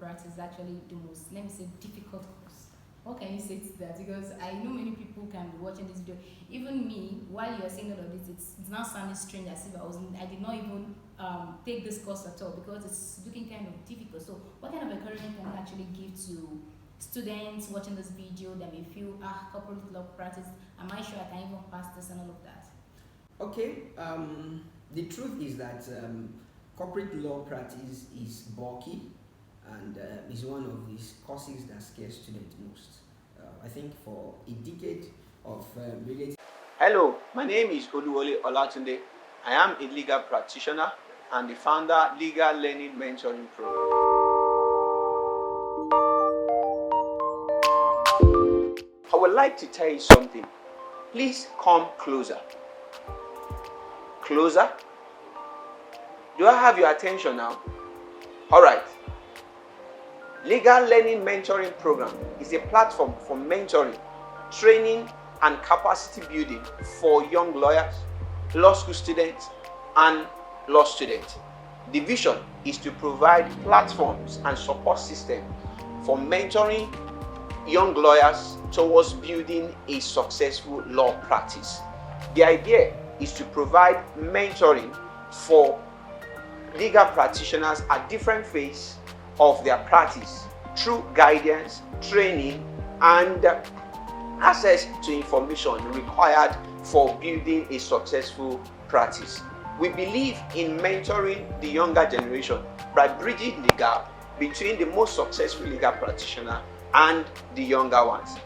practice is actually the most, let me say, difficult course? What can you say to that? Because I know many people can be watching this video. Even me, while you're saying all of this, it's now sounding strange as if I did not even take this course at all, because it's looking kind of difficult. So what kind of encouragement can you actually give to students watching this video that may feel, corporate law practice, am I sure I can even pass this and all of that? Okay, the truth is that corporate law practice is bulky and is one of these courses that scare students most. I think for a decade of related. Hello, my name is Oluwole Olatunde. I am a legal practitioner and the founder Legal Learning Mentoring Program. I would like to tell you something. Please come closer. Closer? Do I have your attention now? All right. Legal Learning Mentoring Program is a platform for mentoring, training, and capacity building for young lawyers, law school students, and law students. The vision is to provide platforms and support systems for mentoring young lawyers towards building a successful law practice. The idea is to provide mentoring for legal practitioners at different phases of their practice through guidance, training, and access to information required for building a successful practice. We believe in mentoring the younger generation by bridging the gap between the most successful legal practitioner and the younger ones.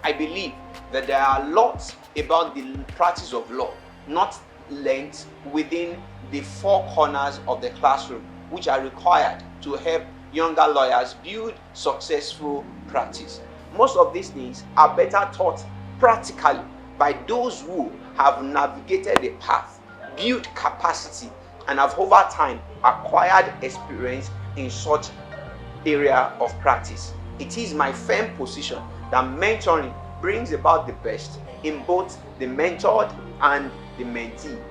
I believe that there are lots about the practice of law not learned within the four corners of the classroom, which are required to help younger lawyers build successful practice. Most of these things are better taught practically by those who have navigated the path, built capacity, and have over time acquired experience in such area of practice. It is my firm position that mentoring brings about the best in both the mentored and the mentee.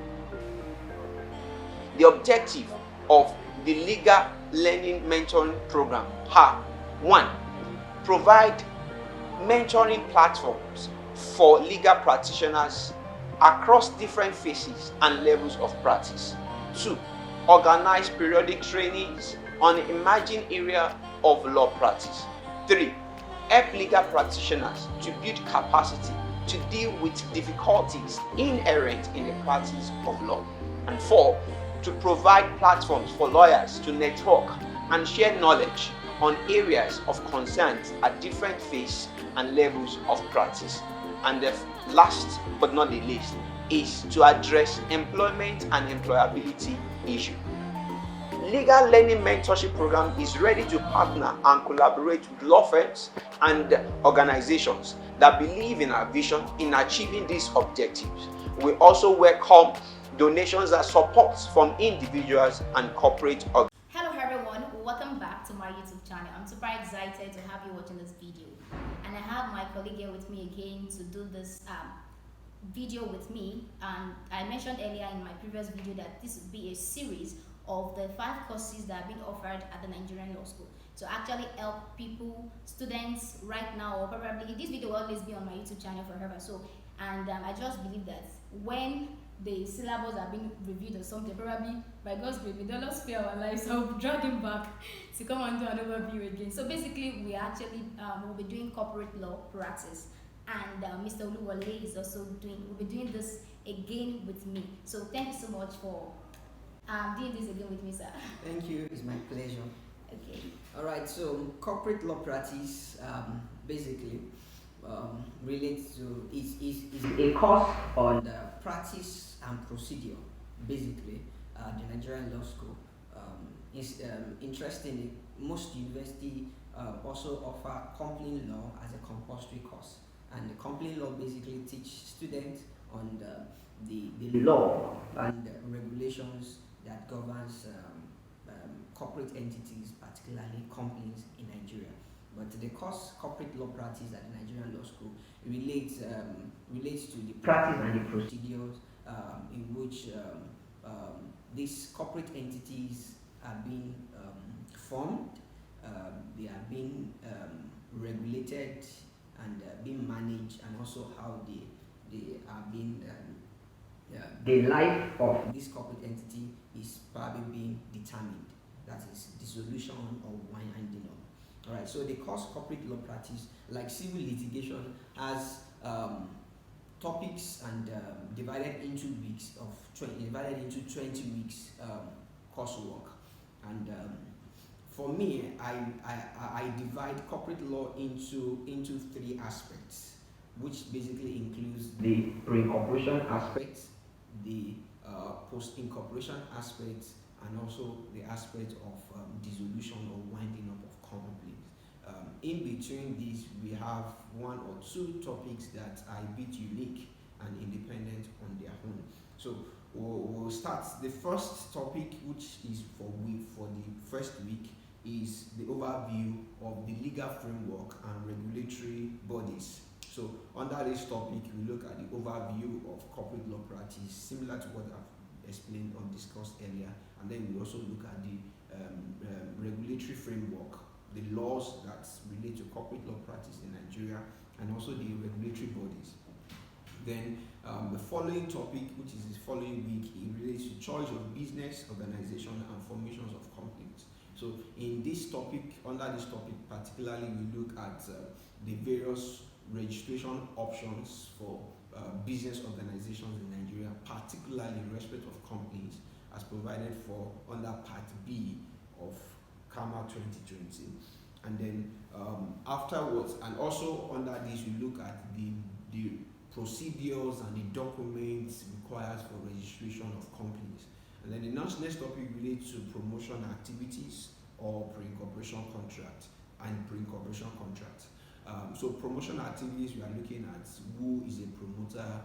The objective of the Legal Learning Mentoring Program are: 1. Provide mentoring platforms for legal practitioners across different phases and levels of practice. 2. Organize periodic trainings on emerging area of law practice. 3. Help legal practitioners to build capacity to deal with difficulties inherent in the practice of law. And 4. To provide platforms for lawyers to network and share knowledge on areas of concern at different phases and levels of practice. And the last but not the least is to address employment and employability issue. Legal Learning Mentorship Program is ready to partner and collaborate with law firms and organizations that believe in our vision in achieving these objectives. We also welcome donations and support from individuals and corporate organizations. Hello everyone, welcome back to my YouTube channel. I'm super excited to have you watching this video, and I have my colleague here with me again to do this video with me. And I mentioned earlier in my previous video that this would be a series of the 5 courses that have been offered at the Nigerian Law School to actually help people, students right now, or probably this video will always be on my YouTube channel forever. So, and I just believe that when the syllabus are being reviewed or something, probably by God's grace, we don't not spare our lives, so I'll drag him back to come and do an overview again. So basically, we actually will be doing corporate law practice, and Mr. Oluwole is also will be doing this again with me. So thank you so much for doing this again with me, sir. Thank you, it's my pleasure. Okay. All right, so corporate law practice basically relates to is a course on the practice and procedure. Basically, the Nigerian Law School is interestingly, most universities also offer company law as a compulsory course, and the company law basically teach students on the law and the regulations that governs corporate entities, particularly companies in Nigeria. But the course corporate law practice at the Nigerian Law School relates to the practice and the procedures in which these corporate entities are being formed, they being regulated and being managed, and also how they are being the life of this corporate entity is probably being determined. That is dissolution or winding up. All right. So the course corporate law practice, like civil litigation, has topics and divided into 20 weeks coursework. And for me, I divide corporate law into 3 aspects, which basically includes the pre-incorporation aspect, the post-incorporation aspect, and also the aspect of dissolution or winding up of companies. In between these, we have 1 or 2 topics that are a bit unique and independent on their own. So we'll start. The first topic, which is for the first week, is the overview of the legal framework and regulatory bodies. So under this topic, we look at the overview of corporate law practice, similar to what I've explained or discussed earlier, and then we also look at the regulatory framework, the laws that relate to corporate law practice in Nigeria, and also the regulatory bodies. Then the following topic, which is the following week, it relates to choice of business, organization, and formations of companies. So in this topic, under this topic particularly, we look at the various registration options for business organizations in Nigeria, particularly in respect of companies, as provided for under Part B of CAMA 2020. And then afterwards, and also under this, we look at the procedures and the documents required for registration of companies. And then the next topic relates to promotion activities or pre-incorporation contract and pre-incorporation contract. So promotion activities, we are looking at who is a promoter,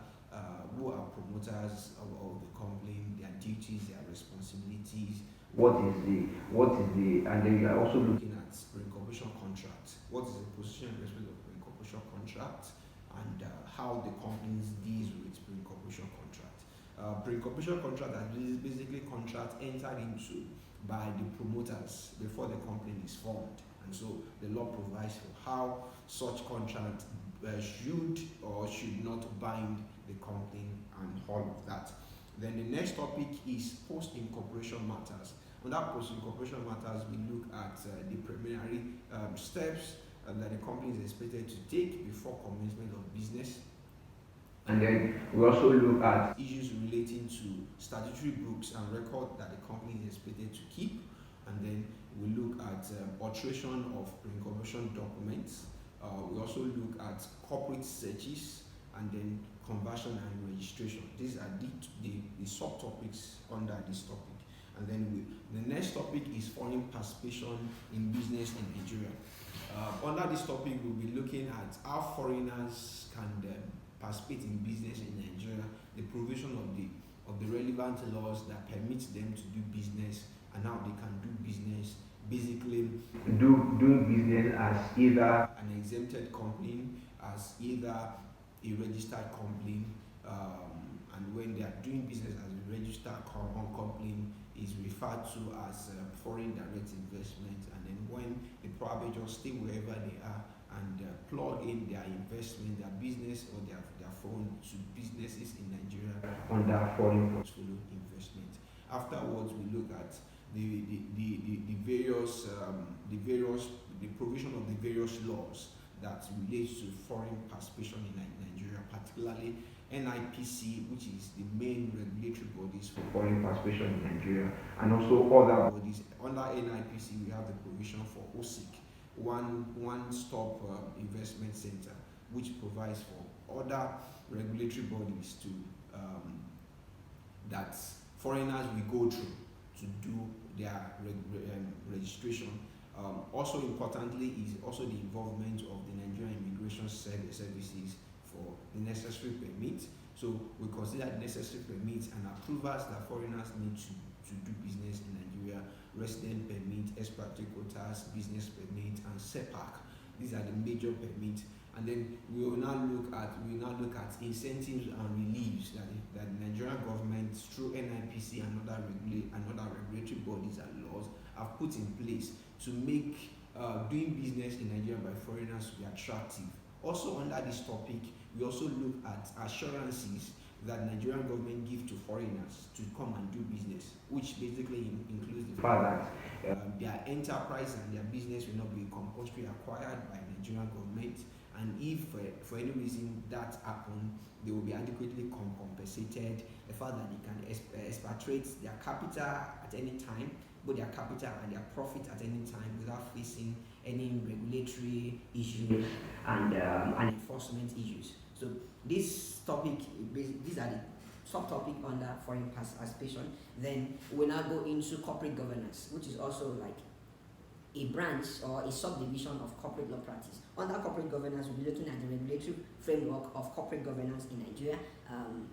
who are promoters of the company, their duties, their responsibilities, and then we are also looking at pre-incorporation contract. What is the position in respect of pre-incorporation contract, and how the companies deals with pre-incorporation contract. Pre-incorporation contract is basically contract entered into by the promoters before the company is formed, and so the law provides for how such contract should or should not bind the company and all of that. Then the next topic is post-incorporation matters. Under post-incorporation matters, we look at the preliminary steps that the company is expected to take before commencement of business. And then we also look at issues relating to statutory books and record that the company is expected to keep. And then we look at alteration of pre-incorporation documents. We also look at corporate searches, and then conversion and registration. These are the subtopics under this topic. And then the next topic is foreign participation in business in Nigeria. Under this topic, we'll be looking at how foreigners can participate in business in Nigeria, the provision of the relevant laws that permit them to do business, and how they can do business. Basically, doing business as either an exempted company, as either a registered company, and when they are doing business as a registered company, is referred to as foreign direct investment. And then when they probably just stay wherever they are and plug in their investment, their business, or their foreign to businesses in Nigeria under foreign portfolio investment. Afterwards, we look at the provision of the various laws that relates to foreign participation in Nigeria, particularly NIPC, which is the main regulatory bodies for foreign participation in Nigeria, and also other bodies. Under NIPC, we have the provision for OSIC, one-stop investment center, which provides for other regulatory bodies to that foreigners will go through to do their registration. Also importantly is also the involvement of the Nigerian Immigration Services for the necessary permit. So we consider the necessary permits and approvals that foreigners need to do business in Nigeria: resident permit, expatriate quotas, business permit, and SEPAC. These are the major permits. And then we will now look at incentives and reliefs that the Nigerian government, through NIPC and other regulatory bodies and laws, have put in place to make doing business in Nigeria by foreigners to be attractive. Also under this topic, we also look at assurances that Nigerian government give to foreigners to come and do business, which basically includes the fact that their enterprise and their business will not be compulsory acquired by Nigerian government, and if for any reason that happen, they will be adequately compensated. The fact that they can expatriate their capital at any time, both their capital and their profit at any time without facing any regulatory issues and enforcement issues. So this topic, these are the subtopic under foreign participation. Then we'll now go into corporate governance, which is also like a branch or a subdivision of corporate law practice. Under corporate governance, we'll be looking at the regulatory framework of corporate governance in Nigeria.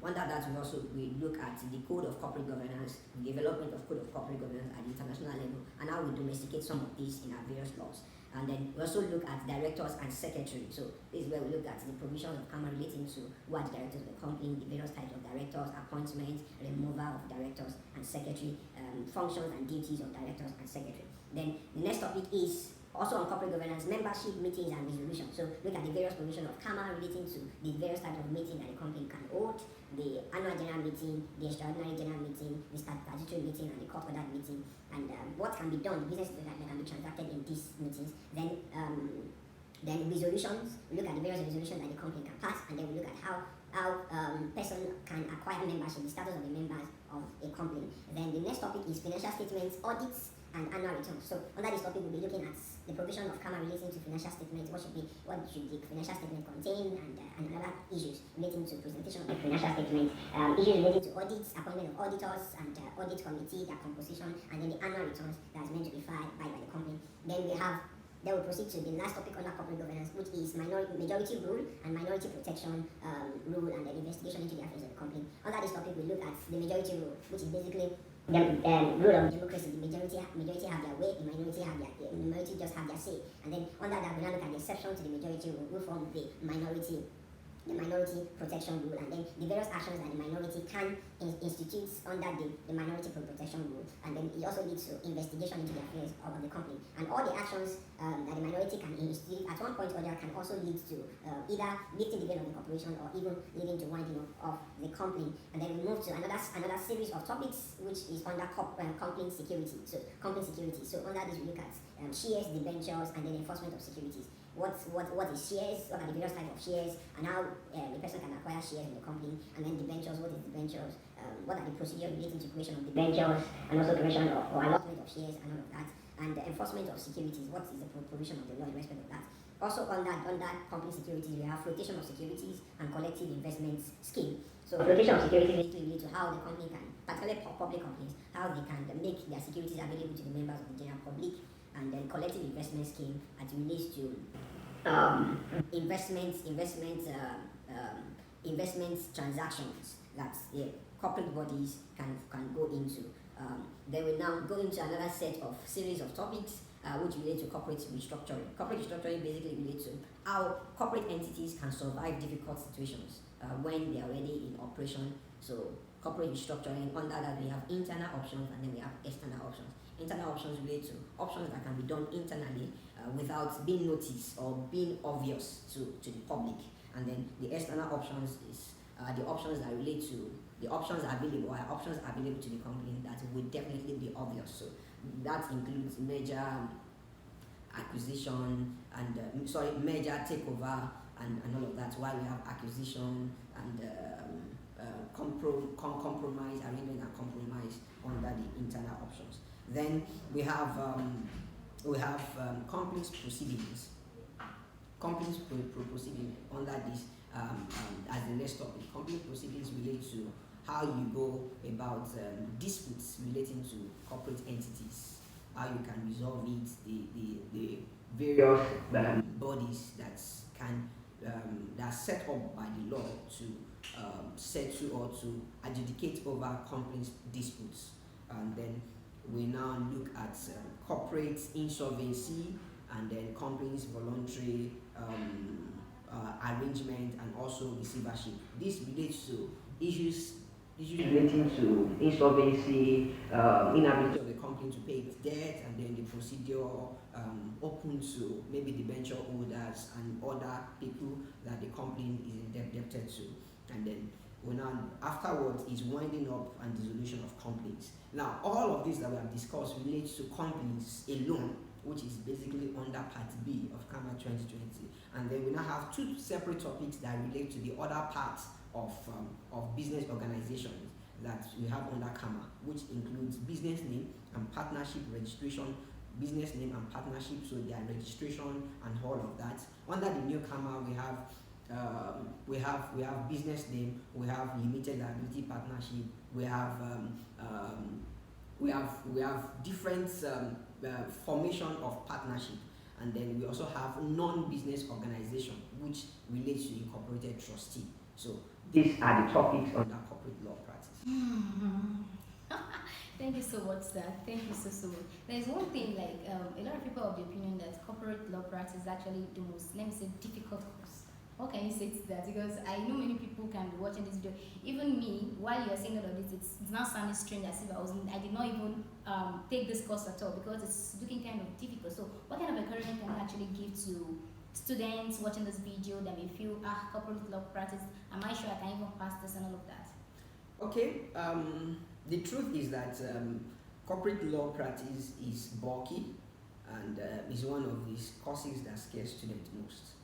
Under that, we look at the code of corporate governance, the development of code of corporate governance at the international level, and how we domesticate some of these in our various laws. And then we also look at directors and secretaries. So this is where we look at the provision of common relating to who are the directors of the company, the various types of directors, appointment, removal of directors and secretary, functions and duties of directors and secretary. Then the next topic is also on corporate governance, membership, meetings and resolutions. So look at the various provision of common relating to the various types of meetings that the company can hold, the annual general meeting, the extraordinary general meeting, the statutory meeting and the court ordered meeting, and what can be done, the business that can be transacted in these meetings. Then resolutions, we look at the various resolutions that the company can pass, and then we look at how person can acquire membership, the status of the members of a company. Then the next topic is financial statements, audits, and annual returns. So under this topic, we'll be looking at the provision of common relating to financial statements, what should the financial statement contain, and other issues relating to presentation of the financial statement, issues relating to audits, appointment of auditors and audit committee, their composition, and then the annual returns that's meant to be filed by the company. Then we'll proceed to the last topic under corporate governance, which is majority rule and minority protection rule, and then investigation into the affairs of the company. Under this topic, we look at the majority rule, which is basically the rule of democracy. The majority have their way, the minority just have their say. And then under that, we now look at the exception to the majority rule, who form the minority protection rule, and then the various actions that the minority can institute under the minority protection rule, and then it also leads to investigation into the affairs of the company. And all the actions that the minority can institute at one point or the other can also lead to either lifting the gain of the corporation or even leading to winding up of the company. And then we move to another series of topics, which is under company security. So company security. So under this we look at shares, debentures, and then enforcement of securities. What is shares, what are the various types of shares, and how the person can acquire shares in the company, and then debentures, what is debentures, what are the procedures relating to creation of debentures, and also creation of or allotment of shares, and all of that, and the enforcement of securities, what is the provision of the law in respect of that. Also under company securities, we have flotation of securities and collective investments scheme. So flotation of securities basically relate to how the company can, particularly public companies, how they can make their securities available to the members of the general public. And then collective investment scheme as it relates to investments transactions that corporate bodies can go into. Then we now go into another series of topics which relate to corporate restructuring. Corporate restructuring basically relates to how corporate entities can survive difficult situations when they are already in operation. So corporate restructuring, under that we have internal options and then we have external options. Internal options relate to options that can be done internally without being noticed or being obvious to the public. And then the external options is the options that relate to the options available to the company that will definitely be obvious. So that includes merger, acquisition, and merger, takeover, and all of that. While we have acquisition and compromise, arrangement and compromise under the internal options. Then we have companies proceedings. Companies proceedings under this as the next topic. Company proceedings relate to how you go about disputes relating to corporate entities, how you can resolve it, the various bodies that are set up by the law to settle or to adjudicate over companies' disputes. And then we now look at corporate insolvency, and then companies' voluntary arrangement, and also receivership. This relates to issues issues relating to insolvency, inability of the company to pay its debt, and then the procedure open to maybe the venture holders and other people that the company is indebted to. And then afterwards is winding up and dissolution of companies. Now, all of this that we have discussed relates to companies alone, which is basically under Part B of CAMA 2020. And then we now have two separate topics that relate to the other parts of business organizations that we have under CAMA, which includes business name and partnership registration, business name and partnership, so their registration and all of that. Under the new CAMA, we have business name, we have limited liability partnership, we have different formation of partnership, and then we also have non-business organization, which relates to incorporated trustee. So these are the topics under corporate law practice. Thank you so much, sir. Thank you so much. There's one thing, like a lot of people have the opinion that corporate law practice is actually the most, let me say, difficult course. What can you say to that? Because I know many people can be watching this video. Even me, while you're saying all of this, it's now sounding strange as if I did not even take this course at all, because it's looking kind of difficult. So what kind of encouragement can you actually give to students watching this video that may feel, corporate law practice, am I sure I can even pass this and all of that? Okay, the truth is that corporate law practice is bulky and is one of these courses that scares students most.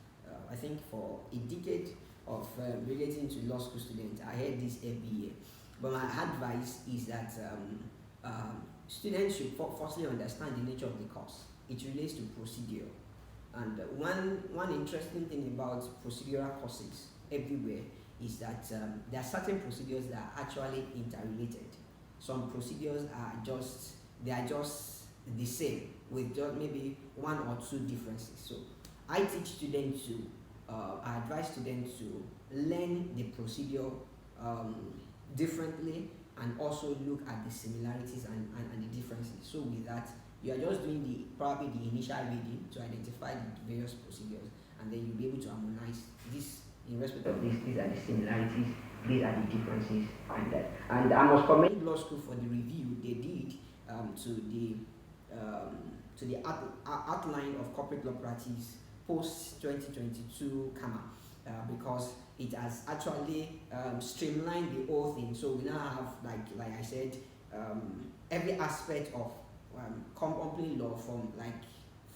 I think for a decade of relating to law school students, I heard this every year. But my advice is that students should firstly understand the nature of the course. It relates to procedure. And one interesting thing about procedural courses everywhere is that there are certain procedures that are actually interrelated. Some procedures are just the same with just maybe one or two differences. So I teach students I advise students to learn the procedure differently and also look at the similarities and the differences. So with that, you are just doing probably the initial reading to identify the various procedures, and then you'll be able to harmonize this in respect of this. These are the similarities, these are the differences, and that. And I must commend law school for the review they did to the outline of corporate law practice post 2022 CAMA, because it has actually streamlined the whole thing. So we now have, like I said, every aspect of company law from like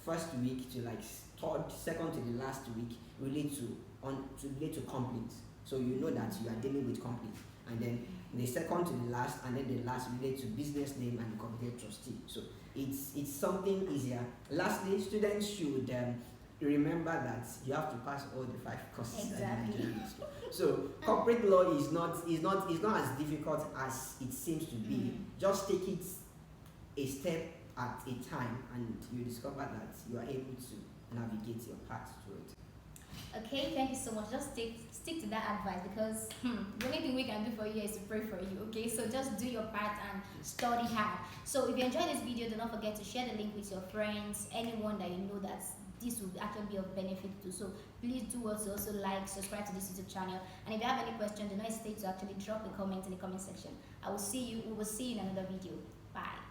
first week to like second to the last week relate to companies. So you know that you are dealing with companies, and then the second to the last, and then the last relate to business name and incorporated trustee. So it's something easier. Lastly, students should remember that you have to pass all the 5 courses. Exactly. So corporate law is not as difficult as it seems to be. Just take it a step at a time, and you discover that you are able to navigate your path through it. Okay, thank you so much. Just stick to that advice, because the only thing we can do for you is to pray for you. Okay, so just do your part and study hard. So if you enjoyed this video, do not forget to share the link with your friends, anyone that you know that this will actually be of benefit to. So please do also like, subscribe to this YouTube channel, and if you have any questions, do not hesitate to actually drop a comment in the comment section. We will see you in another video. Bye.